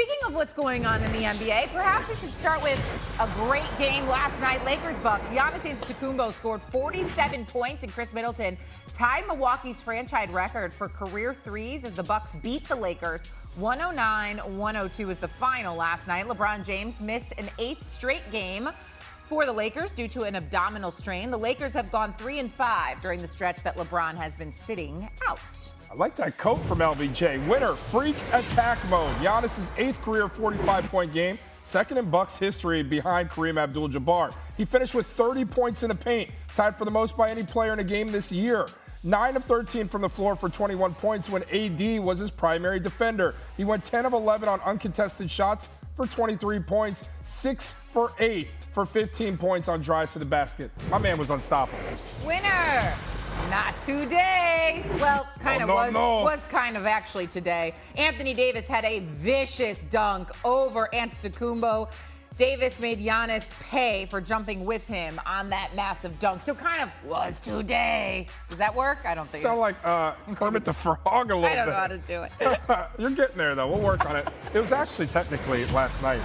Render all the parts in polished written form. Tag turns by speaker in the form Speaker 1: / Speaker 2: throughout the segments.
Speaker 1: Speaking of what's going on in the NBA, perhaps we should start with a great game last night. Lakers-Bucks. Giannis Antetokounmpo scored 47 points, and Chris Middleton tied Milwaukee's franchise record for career threes as the Bucks beat the Lakers. 109-102 was the final last night. LeBron James missed an 8th straight game for the Lakers due to an abdominal strain. The Lakers have gone 3-5 during the stretch that LeBron has been sitting out.
Speaker 2: I like that quote from LBJ. Winner, freak attack mode. Giannis' 8th career 45-point game, second in Bucks history behind Kareem Abdul-Jabbar. He finished with 30 points in the paint, tied for the most by any player in a game this year. 9 of 13 from the floor for 21 points when AD was his primary defender. He went 10 of 11 on uncontested shots for 23 points, 6 for 8 for 15 points on drives to the basket. My man was unstoppable.
Speaker 1: Winner! Not today. Well, was kind of actually today. Anthony Davis had a vicious dunk over Antetokounmpo. Davis made Giannis pay for jumping with him on that massive dunk. So kind of was today. Does that work? I don't think
Speaker 2: Sound like Kermit the Frog a little bit.
Speaker 1: I don't know how to do it.
Speaker 2: You're getting there, though. We'll work on it. It was actually technically last night.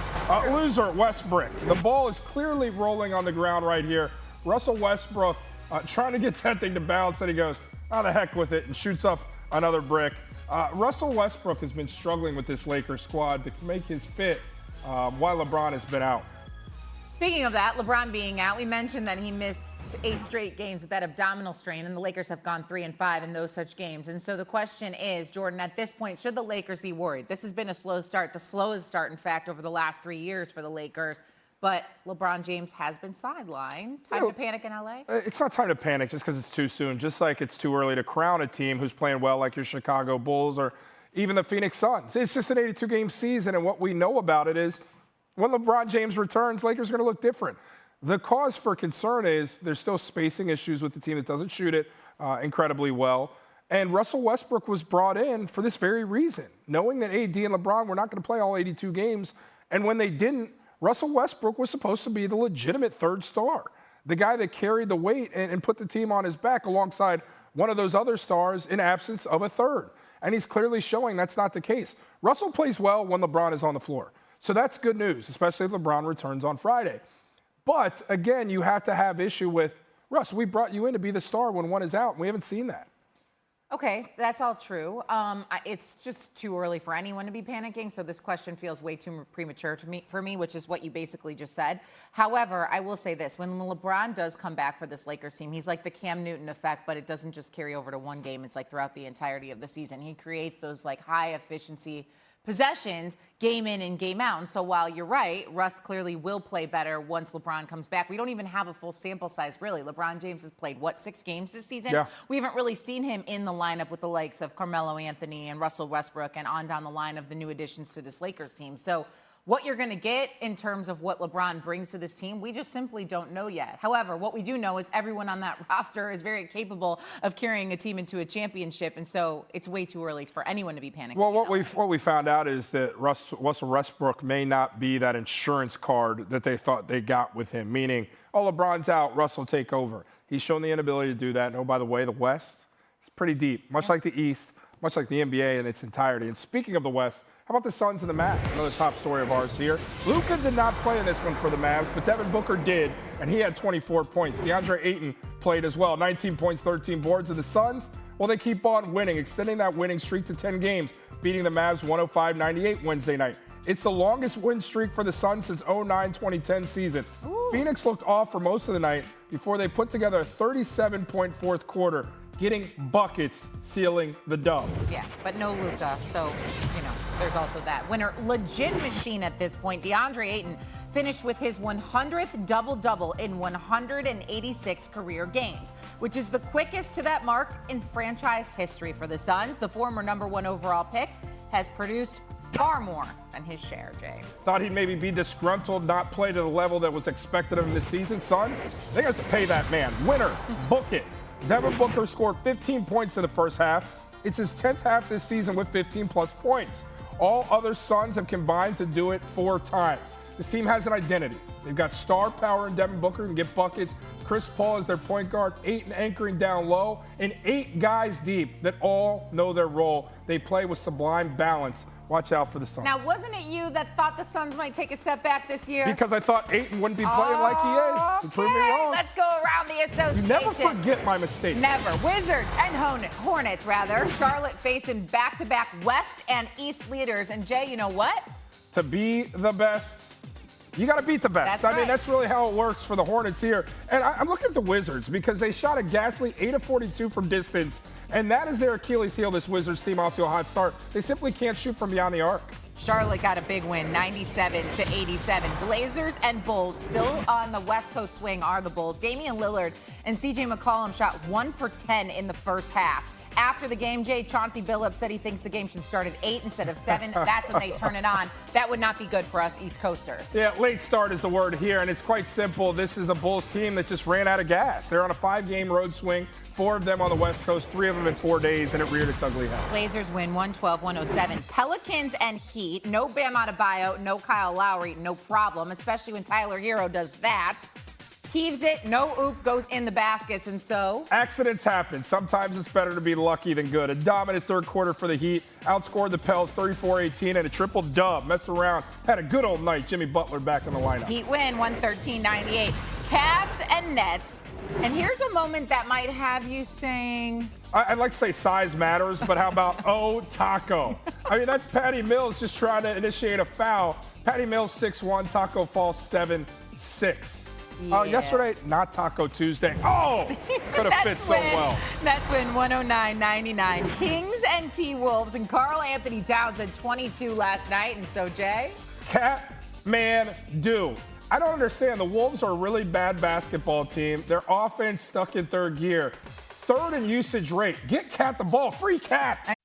Speaker 2: Loser, Westbrook. The ball is clearly rolling on the ground right here. Russell Westbrook trying to get that thing to bounce, and he goes, "Oh, the heck with it," and shoots up another brick. Russell Westbrook has been struggling with this Lakers squad to make his fit while LeBron has been out.
Speaker 1: Speaking of that, LeBron being out, we mentioned that he missed 8 straight games with that abdominal strain, and the Lakers have gone 3-5 in those such games. And so the question is, Jordan, at this point, should the Lakers be worried? This has been a slow start, the slowest start, in fact, over the last 3 years for the Lakers. But LeBron James has been sidelined. Time to panic in LA?
Speaker 2: It's not time to panic just because it's too soon. Just like it's too early to crown a team who's playing well like your Chicago Bulls or even the Phoenix Suns. It's just an 82-game season, and what we know about it is when LeBron James returns, Lakers are going to look different. The cause for concern is there's still spacing issues with the team that doesn't shoot it incredibly well. And Russell Westbrook was brought in for this very reason, knowing that AD and LeBron were not going to play all 82 games. And when they didn't, Russell Westbrook was supposed to be the legitimate third star, the guy that carried the weight and put the team on his back alongside one of those other stars in absence of a third. And he's clearly showing that's not the case. Russell plays well when LeBron is on the floor. So that's good news, especially if LeBron returns on Friday. But, again, you have to have issue with, Russ, we brought you in to be the star when one is out, and we haven't seen that.
Speaker 1: Okay, that's all true. It's just too early for anyone to be panicking, so this question feels way too premature for me, which is what you basically just said. However, I will say this. When LeBron does come back for this Lakers team, he's like the Cam Newton effect, but it doesn't just carry over to one game. It's like throughout the entirety of the season. He creates those like high-efficiency possessions game in and game out. And so while you're right, Russ clearly will play better once LeBron comes back. We don't even have a full sample size, really. LeBron James has played, 6 games this season?
Speaker 2: Yeah.
Speaker 1: We haven't really seen him in the lineup with the likes of Carmelo Anthony and Russell Westbrook and on down the line of the new additions to this Lakers team. So what you're going to get in terms of what LeBron brings to this team, we just simply don't know yet. However, what we do know is everyone on that roster is very capable of carrying a team into a championship, and so it's way too early for anyone to be panicking.
Speaker 2: Well, what we found out is that Russell Westbrook may not be that insurance card that they thought they got with him, meaning, oh, LeBron's out, Russ will take over. He's shown the inability to do that. And oh, by the way, the West is pretty deep, much like the East, much like the NBA in its entirety. And speaking of the West, how about the Suns and the Mavs? Another top story of ours here. Luka did not play in this one for the Mavs, but Devin Booker did, and he had 24 points. Deandre Ayton played as well, 19 points, 13 boards. And the Suns, well, they keep on winning, extending that winning streak to 10 games, beating the Mavs 105-98 Wednesday night. It's the longest win streak for the Suns since 2009-2010 season. Ooh. Phoenix looked off for most of the night before they put together a 37-point fourth quarter, getting buckets, sealing the dub.
Speaker 1: Yeah, but no Luka, so, there's also that. Winner, legit machine at this point. Deandre Ayton finished with his 100th double-double in 186 career games, which is the quickest to that mark in franchise history for the Suns. The former #1 overall pick has produced far more than his share, Jay.
Speaker 2: Thought he'd maybe be disgruntled, not play to the level that was expected of him this season. Suns, they have to pay that man. Winner, book it. Devin Booker scored 15 points in the first half. It's his 10th half this season with 15-plus points. All other Suns have combined to do it 4 times. This team has an identity. They've got star power in Devin Booker who can get buckets. Chris Paul is their point guard, Ayton anchoring down low, and 8 guys deep that all know their role. They play with sublime balance watch out for the Suns.
Speaker 1: Now, wasn't it you that thought the Suns might take a step back this year?
Speaker 2: Because I thought Ayton wouldn't be playing like he is. You proved me wrong.
Speaker 1: Let's go around the association.
Speaker 2: You never forget my mistake.
Speaker 1: Never. Wizards and Hornets, rather. Charlotte facing back-to-back West and East leaders. And Jay, you know what?
Speaker 2: To be the best, you got to beat the best.
Speaker 1: That's
Speaker 2: I mean,
Speaker 1: right.
Speaker 2: that's really how it works for the Hornets here. And I'm looking at the Wizards because they shot a ghastly 8 of 42 from distance. And that is their Achilles heel, this Wizards team off to a hot start. They simply can't shoot from beyond the arc.
Speaker 1: Charlotte got a big win, 97-87. Blazers and Bulls still on the West Coast swing are the Bulls. Damian Lillard and C.J. McCollum shot 1 for 10 in the first half. After the game, Jay, Chauncey Billups said he thinks the game should start at 8 instead of 7. That's when they turn it on. That would not be good for us East Coasters.
Speaker 2: Yeah, late start is the word here, and it's quite simple. This is a Bulls team that just ran out of gas. They're on a 5-game road swing, 4 of them on the West Coast, 3 of them in 4 days, and it reared its ugly head.
Speaker 1: Blazers win 112-107. Pelicans and Heat, no Bam Adebayo, no Kyle Lowry, no problem, especially when Tyler Hero does that. Heaves it, no oop, goes in the baskets, and so?
Speaker 2: Accidents happen. Sometimes it's better to be lucky than good. A dominant third quarter for the Heat. Outscored the Pels 34-18 and a triple dub. Messed around. Had a good old night. Jimmy Butler back in the lineup.
Speaker 1: Heat win 113-98. Cavs and Nets. And here's a moment that might have you saying...
Speaker 2: I'd like to say size matters, but how about oh, Taco? I mean, that's Patty Mills just trying to initiate a foul. Patty Mills 6'1", Taco falls 7'6".
Speaker 1: Yeah.
Speaker 2: Yesterday, not Taco Tuesday. Oh, could have fit so well.
Speaker 1: Nets win 109-99. Kings and T-Wolves, and Karl Anthony Towns had 22 last night, and so, Jay?
Speaker 2: Cat, man, do. I don't understand. The Wolves are a really bad basketball team. Their offense stuck in third gear. Third in usage rate. Get Cat the ball. Free Cat.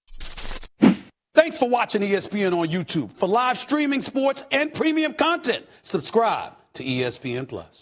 Speaker 3: Thanks for watching ESPN on YouTube. For live streaming sports and premium content, subscribe to ESPN+.